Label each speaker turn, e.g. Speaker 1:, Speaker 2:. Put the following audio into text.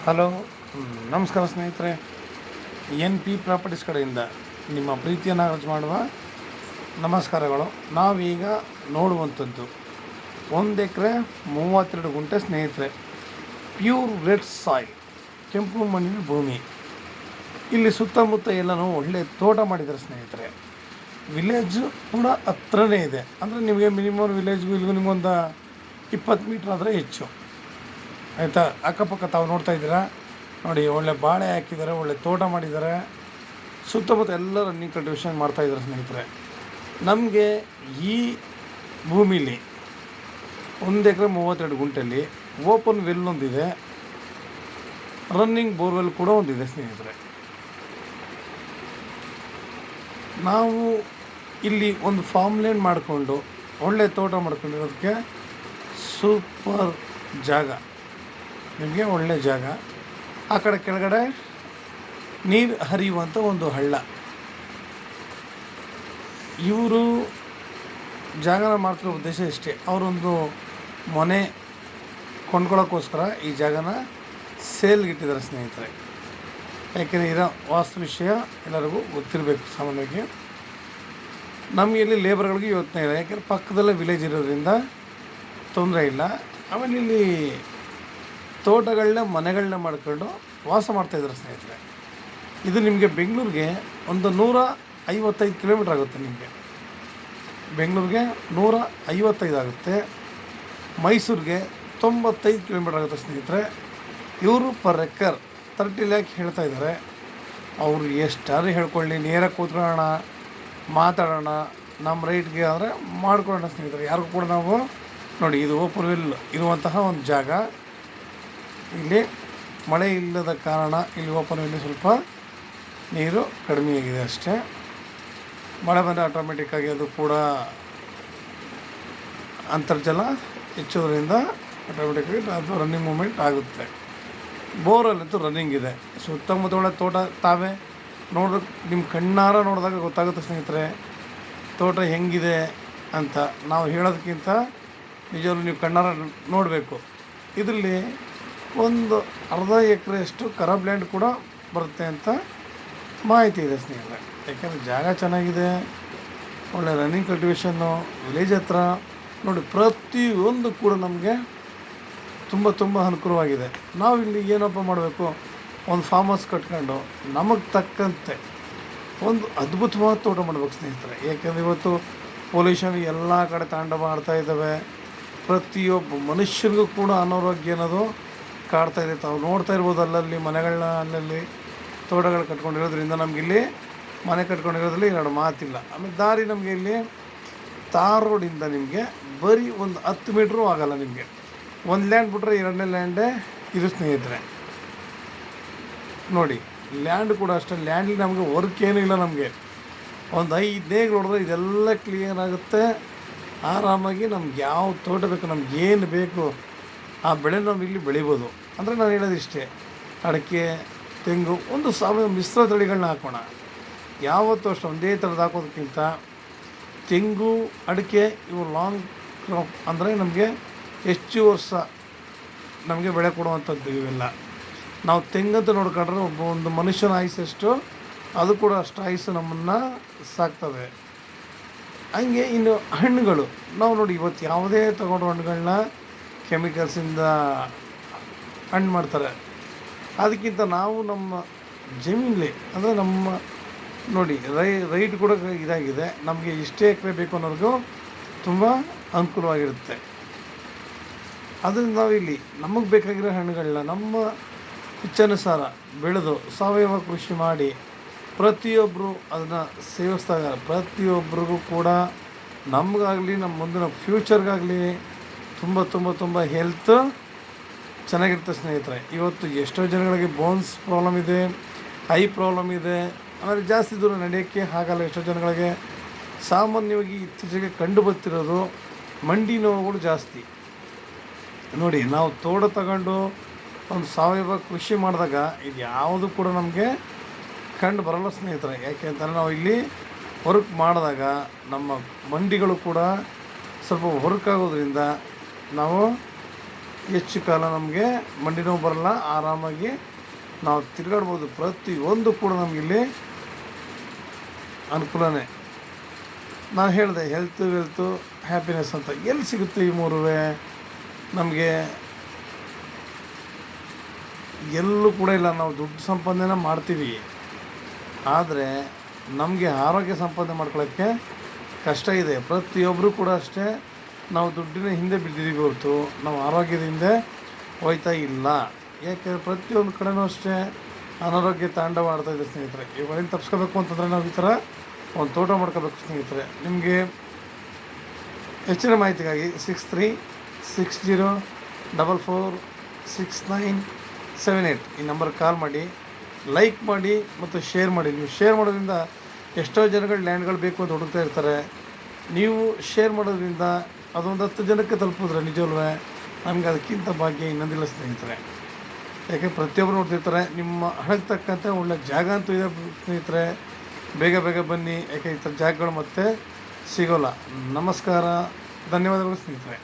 Speaker 1: Hello, ನಮಸ್ಕಾರ ಸ್ನೇಹಿತರೆ. N P properties ಕಡೆಯಿಂದ ನಿಮ್ಮ ಪ್ರೀತಿಯನ್ನು ಅರ್ಜಿ ಮಾಡುವ ನಮಸ್ಕಾರಗಳು. ನಾವೀಗ ನೋಡುವಂಥದ್ದು 1 ಎಕರೆ 32 ಗುಂಟೆ ಸ್ನೇಹಿತರೆ. ಪ್ಯೂರ್ ರೆಡ್ ಸಾಯಿಲ್, ಕೆಂಪು ಮಣ್ಣಿನ ಭೂಮಿ. ಇಲ್ಲಿ ಸುತ್ತಮುತ್ತ ಎಲ್ಲನೂ ಒಳ್ಳೆ ತೋಟ ಮಾಡಿದ್ದಾರೆ ಸ್ನೇಹಿತರೆ. ವಿಲೇಜ್ ಕೂಡ ಹತ್ರನೇ ಇದೆ. ಅಂದರೆ ನಿಮಗೆ ಮಿನಿಮಮ್ ವಿಲೇಜ್ಗೂ ಇಲ್ಲಿಗೂ ನಿಮಗೊಂದು 20 ಮೀಟ್ರ್ ಆದರೆ ಹೆಚ್ಚು, ಆಯಿತಾ. ಅಕ್ಕಪಕ್ಕ ತಾವು ನೋಡ್ತಾ ಇದ್ದೀರಾ ನೋಡಿ, ಒಳ್ಳೆ ಬಾಳೆ ಹಾಕಿದ್ದಾರೆ, ಒಳ್ಳೆ ತೋಟ ಮಾಡಿದ್ದಾರೆ. ಸುತ್ತಮುತ್ತ ಎಲ್ಲ ರನ್ನಿಂಗ್ ಕಲ್ಟಿವೇಷನ್ ಮಾಡ್ತಾಯಿದ್ದಾರೆ ಸ್ನೇಹಿತರೆ. ನಮಗೆ ಈ ಭೂಮಿಲಿ 1 ಎಕರೆ 32 ಗುಂಟೆಯಲ್ಲಿ ಓಪನ್ ವೆಲ್ ಒಂದಿದೆ, ರನ್ನಿಂಗ್ ಬೋರ್ವೆಲ್ ಕೂಡ ಒಂದಿದೆ ಸ್ನೇಹಿತರೆ. ನಾವು ಇಲ್ಲಿ ಒಂದು ಫಾರ್ಮ್ ಲ್ಯಾಂಡ್ ಮಾಡಿಕೊಂಡು ಒಳ್ಳೆ ತೋಟ ಮಾಡ್ಕೊಂಡಿರೋದಕ್ಕೆ ಸೂಪರ್ ಜಾಗ, ನಿಮಗೆ ಒಳ್ಳೆ ಜಾಗ. ಆ ಕಡೆ ಕೆಳಗಡೆ ನೀರು ಹರಿಯುವಂಥ ಒಂದು ಹಳ್ಳ. ಇವರು ಜಾಗನ ಮಾಡ್ತಿರೋ ಉದ್ದೇಶ ಇಷ್ಟೇ, ಅವರೊಂದು ಮನೆ ಕೊಂಡ್ಕೊಳ್ಳೋಕ್ಕೋಸ್ಕರ ಈ ಜಾಗನ ಸೇಲ್ಗಿಟ್ಟಿದ್ದಾರೆ ಸ್ನೇಹಿತರೆ. ಯಾಕೆಂದರೆ ಇರೋ ವಾಸ್ತು ವಿಷಯ ಎಲ್ಲರಿಗೂ ಗೊತ್ತಿರಬೇಕು ಸಾಮಾನ್ಯವಾಗಿ. ನಮಗೆ ಇಲ್ಲಿ ಲೇಬರ್ಗಳಿಗೆ ಯೋಚನೆ ಇಲ್ಲ, ಯಾಕೆಂದರೆ ಪಕ್ಕದಲ್ಲೇ ವಿಲೇಜ್ ಇರೋದ್ರಿಂದ ತೊಂದರೆ ಇಲ್ಲ. ಆಮೇಲೆ ಇಲ್ಲಿ ತೋಟಗಳನ್ನ ಮನೆಗಳನ್ನ ಮಾಡ್ಕೊಂಡು ವಾಸ ಮಾಡ್ತಾಯಿದ್ದಾರೆ ಸ್ನೇಹಿತರೆ. ಇದು ನಿಮಗೆ ಬೆಂಗಳೂರಿಗೆ ಒಂದು 155 ಕಿಲೋಮೀಟ್ರ್ ಆಗುತ್ತೆ. ನಿಮಗೆ ಬೆಂಗಳೂರಿಗೆ 155 ಆಗುತ್ತೆ, ಮೈಸೂರಿಗೆ 95 ಕಿಲೋಮೀಟ್ರ್ ಆಗುತ್ತೆ ಸ್ನೇಹಿತರೆ. ಇವರು ಪರ್ ಎಕರ್ 30 ಲ್ಯಾಕ್ ಹೇಳ್ತಾ ಇದ್ದಾರೆ. ಅವರು ಎಷ್ಟಾದ್ರೂ ಹೇಳ್ಕೊಳ್ಳಿ, ನೇರ ಕೂತ್ಕೊಳ್ಳೋಣ, ಮಾತಾಡೋಣ, ನಮ್ಮ ರೈಟ್ಗೆ ಆದರೆ ಮಾಡ್ಕೊಳ್ಳೋಣ ಸ್ನೇಹಿತರೆ. ಯಾರಿಗೂ ಕೂಡ ನಾವು ನೋಡಿ, ಇದು ಓಪನ್ ವೆಲ್ ಇರುವಂತಹ ಒಂದು ಜಾಗ. ಇಲ್ಲಿ ಮಳೆ ಇಲ್ಲದ ಕಾರಣ ಇಲ್ಲಿ ಓಪನ್ ವೆಲ್ಲಿ ಸ್ವಲ್ಪ ನೀರು ಕಡಿಮೆಯಾಗಿದೆ ಅಷ್ಟೇ. ಮಳೆ ಬಂದರೆ ಆಟೋಮೆಟಿಕ್ಕಾಗಿ ಅದು ಕೂಡ ಅಂತರ್ಜಲ ಹೆಚ್ಚೋದ್ರಿಂದ ಆಟೋಮೆಟಿಕ್ಕಾಗಿ ಅದು ರನ್ನಿಂಗ್ ಮೂಮೆಂಟ್ ಆಗುತ್ತೆ. ಬೋರಲ್ಲಂತೂ ರನ್ನಿಂಗ್ ಇದೆ. ಸುತ್ತಮುತ್ತ ಒಳ್ಳೆ ತೋಟ. ತಾವೇ ನೋಡೋದು ನಿಮ್ಮ ಕಣ್ಣಾರ ನೋಡಿದಾಗ ಗೊತ್ತಾಗುತ್ತೆ ಸ್ನೇಹಿತರೆ ತೋಟ ಹೆಂಗಿದೆ ಅಂತ. ನಾವು ಹೇಳೋದಕ್ಕಿಂತ ನಿಜವಾಗ್ಲೂ ನೀವು ಕಣ್ಣಾರ ನೋಡಬೇಕು. ಇದರಲ್ಲಿ ಒಂದು ಅರ್ಧ ಎಕರೆಯಷ್ಟು ಖರಾಬ್ ಲ್ಯಾಂಡ್ ಕೂಡ ಬರುತ್ತೆ ಅಂತ ಮಾಹಿತಿ ಇದೆ ಸ್ನೇಹಿತರೆ. ಯಾಕೆಂದರೆ ಜಾಗ ಚೆನ್ನಾಗಿದೆ, ಒಳ್ಳೆ ರನ್ನಿಂಗ್ ಕಲ್ಟಿವೇಷನ್ನು, ವಿಲೇಜ್ ಹತ್ರ ನೋಡಿ. ಪ್ರತಿಯೊಂದು ಕೂಡ ನಮಗೆ ತುಂಬ ಅನುಕೂಲವಾಗಿದೆ. ನಾವು ಇಲ್ಲಿ ಏನಪ್ಪ ಮಾಡಬೇಕು, ಒಂದು ಫಾರ್ಮ್ ಹೌಸ್ ಕಟ್ಕೊಂಡು ನಮಗೆ ತಕ್ಕಂತೆ ಒಂದು ಅದ್ಭುತವಾದ ತೋಟ ಮಾಡಬೇಕು ಸ್ನೇಹಿತರೆ. ಏಕೆಂದರೆ ಇವತ್ತು ಪೊಲ್ಯೂಷನ್ ಎಲ್ಲ ಕಡೆ ತಾಂಡವ ಮಾಡ್ತಾ ಇದ್ದಾವೆ. ಪ್ರತಿಯೊಬ್ಬ ಮನುಷ್ಯನಿಗೂ ಕೂಡ ಅನಾರೋಗ್ಯ ಅನ್ನೋದು ಕಾಡ್ತಾಯಿದೆ. ತಾವು ನೋಡ್ತಾ ಇರ್ಬೋದು, ಅಲ್ಲಲ್ಲಿ ಮನೆಗಳನ್ನ ಅಲ್ಲಲ್ಲಿ ತೋಟಗಳು ಕಟ್ಕೊಂಡಿರೋದ್ರಿಂದ ನಮಗಿಲ್ಲಿ ಮನೆ ಕಟ್ಕೊಂಡಿರೋದ್ರಲ್ಲಿ 2 ಮಾತಿಲ್ಲ. ಆಮೇಲೆ ದಾರಿ ನಮಗೆ ಇಲ್ಲಿ ತಾರ್ ರೋಡಿಂದ ನಿಮಗೆ ಬರೀ ಒಂದು 10 ಮೀಟ್ರೂ ಆಗೋಲ್ಲ. ನಿಮಗೆ ಒಂದು ಲ್ಯಾಂಡ್ ಬಿಟ್ರೆ 2ನೇ ಲ್ಯಾಂಡೇ ಇದು ಸ್ನೇಹಿತರೆ. ನೋಡಿ, ಲ್ಯಾಂಡ್ ಕೂಡ ಅಷ್ಟೇ. ಲ್ಯಾಂಡಲ್ಲಿ ನಮಗೆ ವರ್ಕ್ ಏನೂ ಇಲ್ಲ. ನಮಗೆ ಒಂದು 5 ನೇಗ್ಲು ಹೊಡೆದ್ರೆ ಇದೆಲ್ಲ ಕ್ಲಿಯರ್ ಆಗುತ್ತೆ. ಆರಾಮಾಗಿ ನಮ್ಗೆ ಯಾವ ತೋಟ ಬೇಕು, ನಮ್ಗೆ ಏನು ಬೇಕು ಆ ಬೆಳೆ ನಾವು ಇಲ್ಲಿ ಬೆಳಿಬೋದು. ಅಂದರೆ ನಾನು ಹೇಳೋದಿಷ್ಟೇ, ಅಡಿಕೆ, ತೆಂಗು, ಒಂದು ಸಾವಯವ ಮಿಶ್ರ ತಳಿಗಳನ್ನ ಹಾಕೋಣ. ಯಾವತ್ತೂ ಅಷ್ಟು ಒಂದೇ ಥರದ್ದು ಹಾಕೋದಕ್ಕಿಂತ ತೆಂಗು, ಅಡಿಕೆ ಇವು ಲಾಂಗ್ ಕ್ರಾಪ್, ಅಂದರೆ ನಮಗೆ ಹೆಚ್ಚು ವರ್ಷ ನಮಗೆ ಬೆಳೆ ಕೊಡುವಂಥದ್ದು ಇವೆಲ್ಲ. ನಾವು ತೆಂಗಂತ ನೋಡ್ಕೊಂಡ್ರೆ ಒಂದು ಮನುಷ್ಯನ ಆಯುಸ್ಸೆಷ್ಟು, ಅದು ಕೂಡ ಅಷ್ಟು ಆಯುಸ್ಸು ನಮ್ಮನ್ನು ಸಾಕ್ತವೆ. ಹಂಗೆ ಇನ್ನು ಹಣ್ಣುಗಳು ನಾವು ನೋಡಿ, ಇವತ್ತು ಯಾವುದೇ ತಗೊಂಡು ಹಣ್ಣುಗಳನ್ನ ಕೆಮಿಕಲ್ಸಿಂದ ಹಣ್ಣು ಮಾಡ್ತಾರೆ. ಅದಕ್ಕಿಂತ ನಾವು ನಮ್ಮ ಜಮೀನಲ್ಲಿ, ಅಂದರೆ ನಮ್ಮ ನೋಡಿ ರೈಟ್ ಕೂಡ ಇದಾಗಿದೆ. ನಮಗೆ ಇಷ್ಟೇ ಎಕರೆ ಬೇಕು ಅನ್ನೋರಿಗೂ ತುಂಬ ಅನುಕೂಲವಾಗಿರುತ್ತೆ. ಅದರಿಂದ ನಾವಿಲ್ಲಿ ನಮಗೆ ಬೇಕಾಗಿರೋ ಹಣ್ಣುಗಳನ್ನ ನಮ್ಮ ಇಚ್ಛಾನುಸಾರ ಬೆಳೆದು ಸಾವಯವ ಕೃಷಿ ಮಾಡಿ ಪ್ರತಿಯೊಬ್ಬರು ಅದನ್ನು ಸೇವಿಸ್ತಾ ಇದ್ದಾರೆ. ಪ್ರತಿಯೊಬ್ಬರಿಗೂ ಕೂಡ ನಮಗಾಗಲಿ ನಮ್ಮ ಮುಂದಿನ ಫ್ಯೂಚರ್ಗಾಗಲಿ ತುಂಬ ಹೆಲ್ತ್ ಚೆನ್ನಾಗಿರುತ್ತೆ ಸ್ನೇಹಿತರೆ. ಇವತ್ತು ಎಷ್ಟೋ ಜನಗಳಿಗೆ ಬೋನ್ಸ್ ಪ್ರಾಬ್ಲಮ್ ಇದೆ, ಐ ಪ್ರಾಬ್ಲಮ್ ಇದೆ, ಆಮೇಲೆ ಜಾಸ್ತಿ ದೂರ ನಡೆಯೋಕ್ಕೆ ಆಗಲ್ಲ. ಎಷ್ಟೋ ಜನಗಳಿಗೆ ಸಾಮಾನ್ಯವಾಗಿ ಇತ್ತೀಚೆಗೆ ಕಂಡು ಬರ್ತಿರೋದು ಮಂಡಿ ನೋವುಗಳು ಜಾಸ್ತಿ. ನೋಡಿ, ನಾವು ತೋಟ ತಗೊಂಡು ಒಂದು ಸಾವಯವ ಕೃಷಿ ಮಾಡಿದಾಗ ಇದು ಯಾವುದು ಕೂಡ ನಮಗೆ ಕಂಡು ಬರೋಲ್ಲ ಸ್ನೇಹಿತರೆ. ಯಾಕೆ ಅಂತಂದರೆ ನಾವು ಇಲ್ಲಿ ವರ್ಕ್ ಮಾಡಿದಾಗ ನಮ್ಮ ಮಂಡಿಗಳು ಕೂಡ ಸ್ವಲ್ಪ ವರ್ಕ್ ಆಗೋದ್ರಿಂದ ನಾವು ಹೆಚ್ಚು ಕಾಲ ನಮಗೆ ಮಂಡಿ ನೋವು ಬರಲ್ಲ, ಆರಾಮಾಗಿ ನಾವು ತಿರುಗಾಡ್ಬೋದು. ಪ್ರತಿಯೊಂದು ಕೂಡ ನಮಗಿಲ್ಲಿ ಅನುಕೂಲನೇ. ನಾನು ಹೇಳಿದೆ ವೆಲ್ತು ಹ್ಯಾಪಿನೆಸ್ ಅಂತ. ಎಲ್ಲಿ ಸಿಗುತ್ತೆ ಈ ಮೂರೂ? ನಮಗೆ ಎಲ್ಲೂ ಕೂಡ ಇಲ್ಲ. ನಾವು ದುಡ್ಡು ಸಂಪಾದನೆ ಮಾಡ್ತೀವಿ, ಆದರೆ ನಮಗೆ ಆರೋಗ್ಯ ಸಂಪಾದನೆ ಮಾಡ್ಕೊಳ್ಳೋಕ್ಕೆ ಕಷ್ಟ ಇದೆ. ಪ್ರತಿಯೊಬ್ಬರು ಕೂಡ ಅಷ್ಟೇ, ನಾವು ದುಡ್ಡಿನ ಹಿಂದೆ ಬಿದ್ದಿದ್ದೀವಿ ಹೊರತು ನಾವು ಆರೋಗ್ಯದ ಹಿಂದೆ ಹೋಯ್ತಾ ಇಲ್ಲ. ಯಾಕೆಂದರೆ ಪ್ರತಿಯೊಂದು ಕಡೆನೂ ಅಷ್ಟೇ ಅನಾರೋಗ್ಯ ತಾಂಡವ ಆಡ್ತಾಯಿದೆ ಸ್ನೇಹಿತರೆ. ಇವುಗಳಿಂದ ತಪ್ಪಿಸ್ಕೋಬೇಕು ಅಂತಂದರೆ ನಾವು ಈ ಥರ ಒಂದು ತೋಟ ಮಾಡ್ಕೋಬೇಕು ಸ್ನೇಹಿತರೆ. ನಿಮಗೆ ಹೆಚ್ಚಿನ ಮಾಹಿತಿಗಾಗಿ 6360446978 ಈ ನಂಬರ್ಗೆ ಕಾಲ್ ಮಾಡಿ, ಲೈಕ್ ಮಾಡಿ ಮತ್ತು ಶೇರ್ ಮಾಡಿ. ನೀವು ಶೇರ್ ಮಾಡೋದ್ರಿಂದ ಎಷ್ಟೋ ಜನಗಳು ಲ್ಯಾಂಡ್ಗಳು ಬೇಕು ಅಂತ ಹುಡುಕ್ತಾ ಇರ್ತಾರೆ. ನೀವು ಶೇರ್ ಮಾಡೋದ್ರಿಂದ ಅದೊಂದು 10 ಜನಕ್ಕೆ ತಲುಪಿದ್ರೆ ನಿಜವಲ್ವ ನಮಗೆ ಅದಕ್ಕಿಂತ ಭಾಗ್ಯ ಇನ್ನೊಂದಿಲ್ಲ ಸ್ನೇಹಿತರೆ. ಯಾಕೆ ಪ್ರತಿಯೊಬ್ಬರು ನೋಡ್ತಿರ್ತಾರೆ. ನಿಮ್ಮ ಹಣಕ್ಕೆ ತಕ್ಕಂತೆ ಒಳ್ಳೆ ಜಾಗ ಅಂತೂ ಇದೆ ಸ್ನೇಹಿತರೆ. ಬೇಗ ಬನ್ನಿ, ಯಾಕೆ ಈ ಥರ ಜಾಗಗಳು ಮತ್ತೆ ಸಿಗೋಲ್ಲ. ನಮಸ್ಕಾರ, ಧನ್ಯವಾದಗಳು ಸ್ನೇಹಿತರೆ.